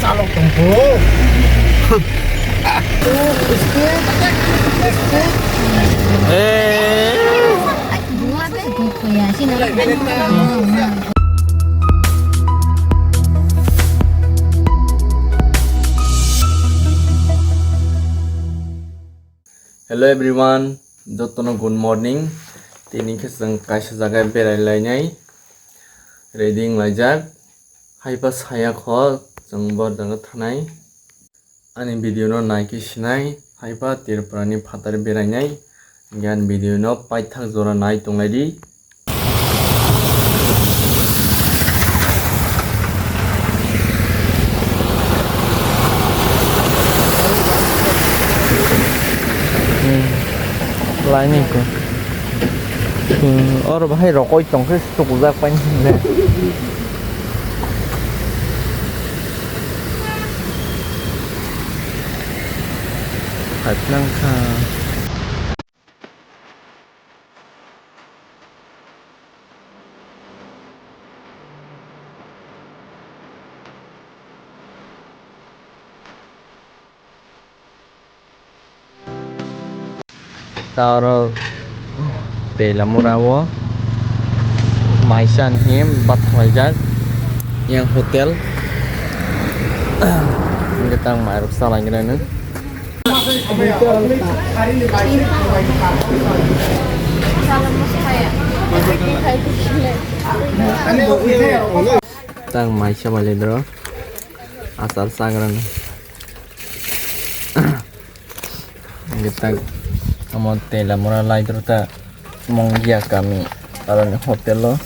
salok tunggu. Hello everyone, jotono good morning. Tini ke जों kaisa jaga berailai reading laijak haipa saya kho जों bo danga thanai ani video no naiki sinai haipa tirprani phatar berainai gyan video no paithak jora nai tonglai di lainnya ko orang bahaya rokok itu kan stok uzak panjang deh hat nangka taruh Tela Murawo Maisan Him Bat Wajak yang hotel kita maruk salah kira nih tang Maisha Maledro asal sangran kita mau Tela Murawo itu ta monggia kami kalau hotel lo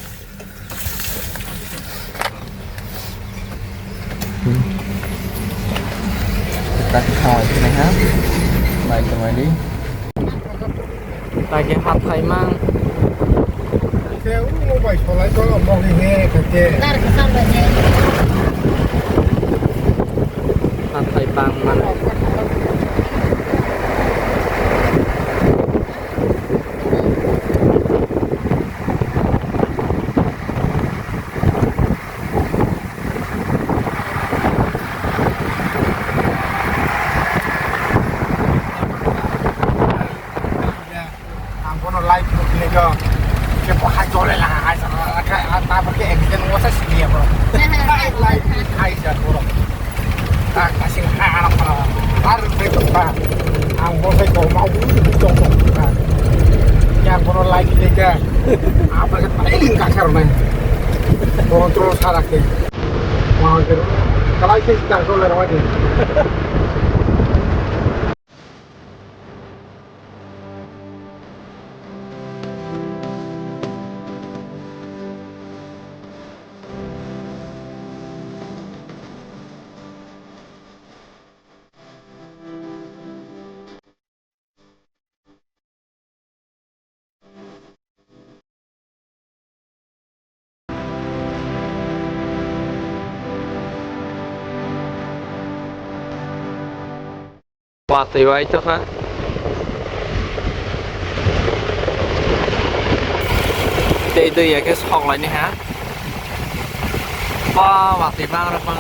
kita khao sini ha baik kembali pakai hat hai mang Theo mau bay solai cho mau nghe kake. Ntar kesambannya. hat hai bang mang Like begini jo, kita hai jole lah, hai sama kayak apa pakai accident wasa sih dia bro. Like hai jar bro. Tak kasih hai anak bro. Harus betul pak. Angkor saya kau mau jong jong. Yang bro like dia, apa sih paling kasar nih. Kontrol sarak deh. Mau jar. Kalau itu kita kontrol lagi. Waktu itu kan itu ya cái sọc lại này hả ba waktu bang ra bang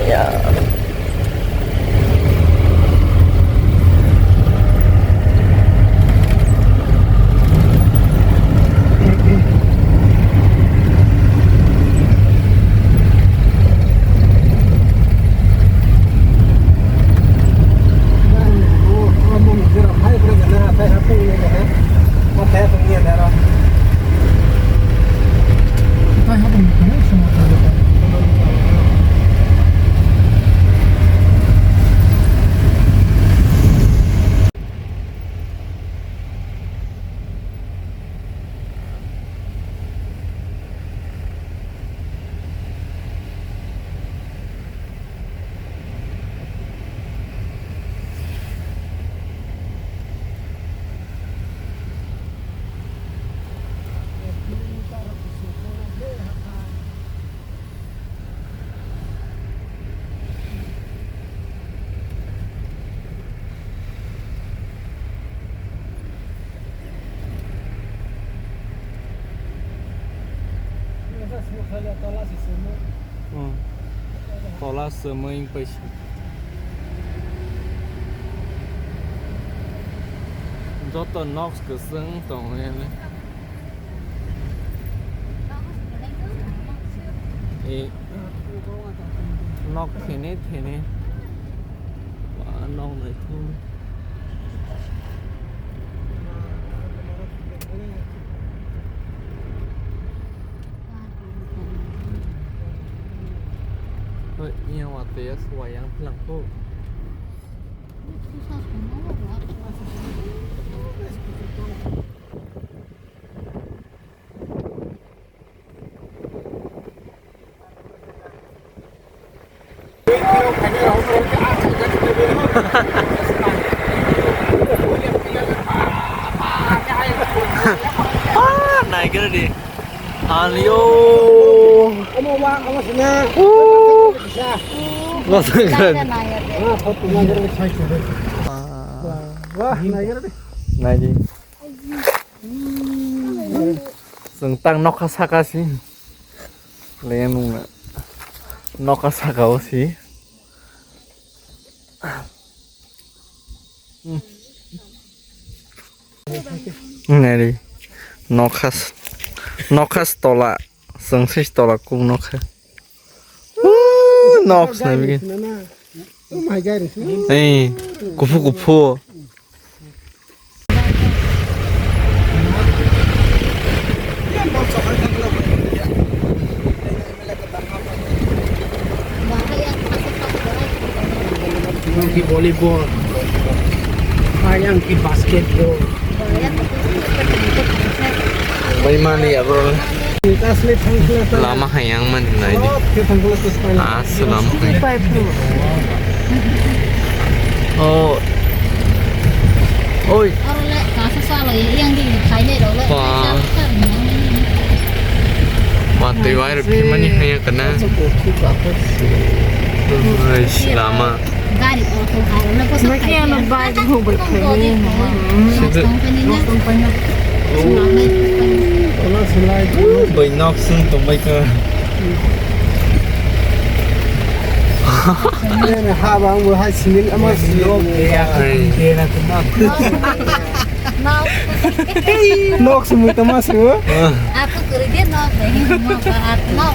ya Tola semuanya pasti. Joto Nox keseng tong ini. Nox ini. Wah, Nox itu. Iya waktu ya wayang pelang tuh. Naik ke di. Alio. Kamu wang kamu sini. Nggak keren. Wah, naik deh. Naik di. Sentang nokasaka sih. Lenung nokasaka sih. Naik di. Nokas tolak. Sengsis tolak kung nokas. Nox na bikin. Oh my god. Eh, kupu-kupu. Di volleyball. Yang di basketball. Bagaimana ya bro? Asli tangkul. Lama hayang man na ini. Lama. Oh. Ôi. Wah, tiwai rupi mani hayang kena. Lama. Bởi nóc xương tụi bây cơ. Hai bang vừa hai xin ama silo. Nok semua teman semua. Aku kerja nok deh, nok barat nok.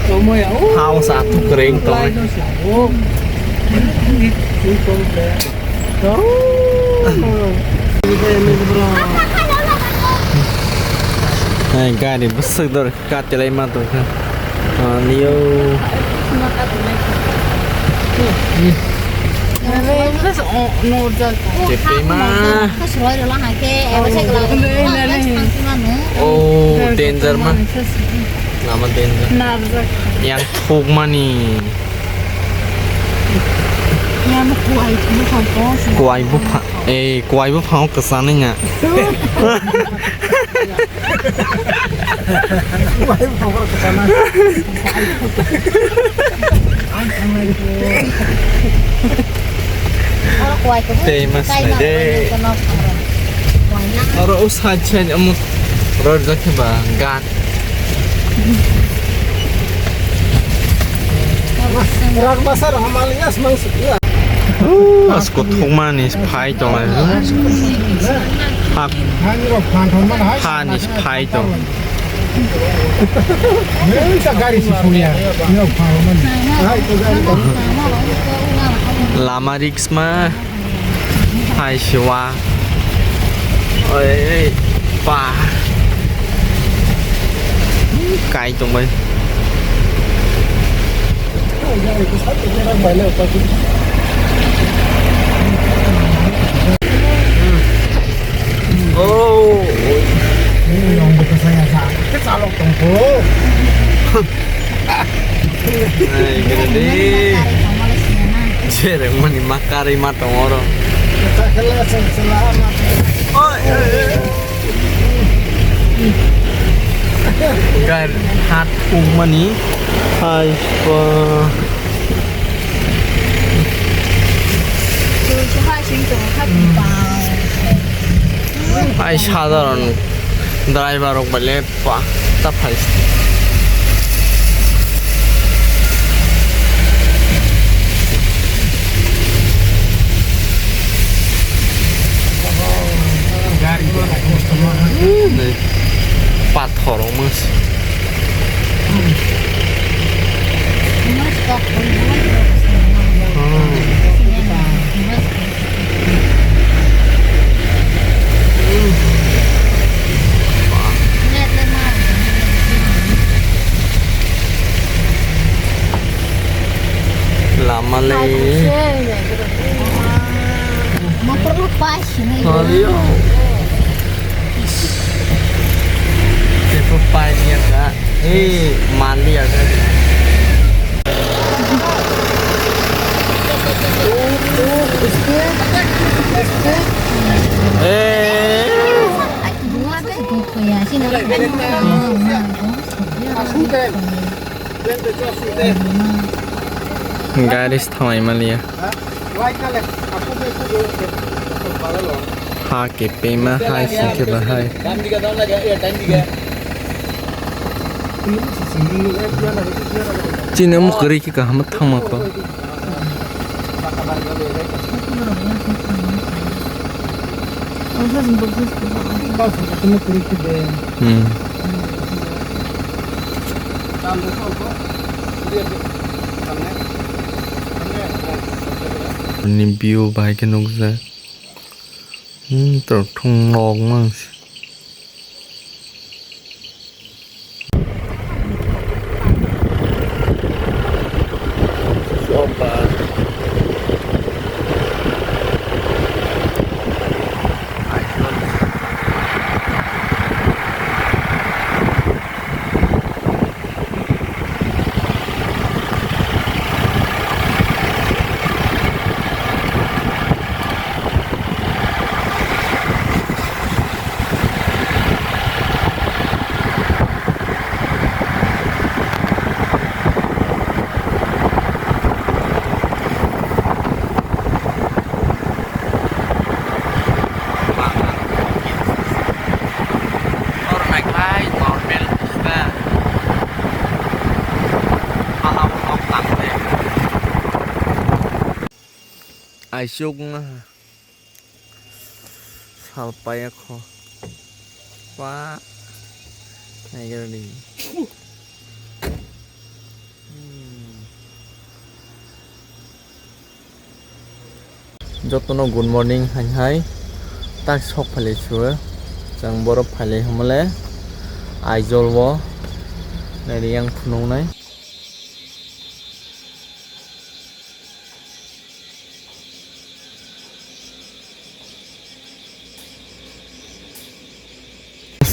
Kamu ya. Hao satu kering tong. Này gai thì bất sự rồi, cắt cho lấy mà tôi ha. Liêu. Chụp đi mà. Oh, danger mà. Lama danger. Yang thuk mà nì. Kuai bu pa, kuai bu pa ke sana nya. Kuai bu pa ke sana. Famous deh. Orang usaha chen amut roda ke ba gat. Rak pasar hamalnya semang sekian. Aku thuk manis pai tong lai. Hak panis pai tong. Ini gari si Fulia. Ini paman. Lama riks mah. Hai siwa. Oi, pa. Kai tong bay. Oh, ini yang betul saya sakit salok tunggu. Nah, gini deh. Cereng mani makari matong orang. Selamat. Gar hat mani. Hai pa. Hai সাধারণ ড্রাইভার বলে পা তা ফাইস Bok pun lama lagi. mau perlu pas nih. Ayo. Itu pahitnya kak. Mandi ya kak. Dua deh buku ya sini. Garis thawai malia. Ha ke pema hai si ke bahai. Cina mu keri ki ka hamat thama ko. Ini view baik ke nukza. Tertung long mas. Sobat. Asyuk na salpay ako pa ay gano'n din jotono good morning hai tak sok phale chue jang borok phale hamle aijol bo nari yang phunung nai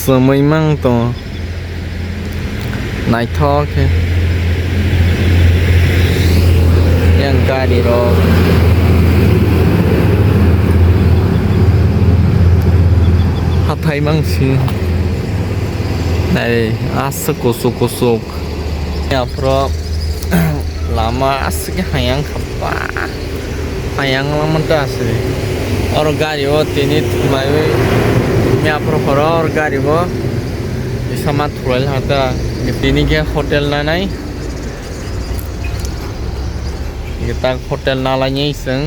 semai mang to nai thok yang kari ro hathai mang si nai asuk kusuk ya pro lama asuk hayang khapa hayang lama asli और गाड़ी हो तीन तुम्हारे मैं आप और गाड़ी हो sama tuel hata ini ke hotel na nai kita hotel na la nyai seng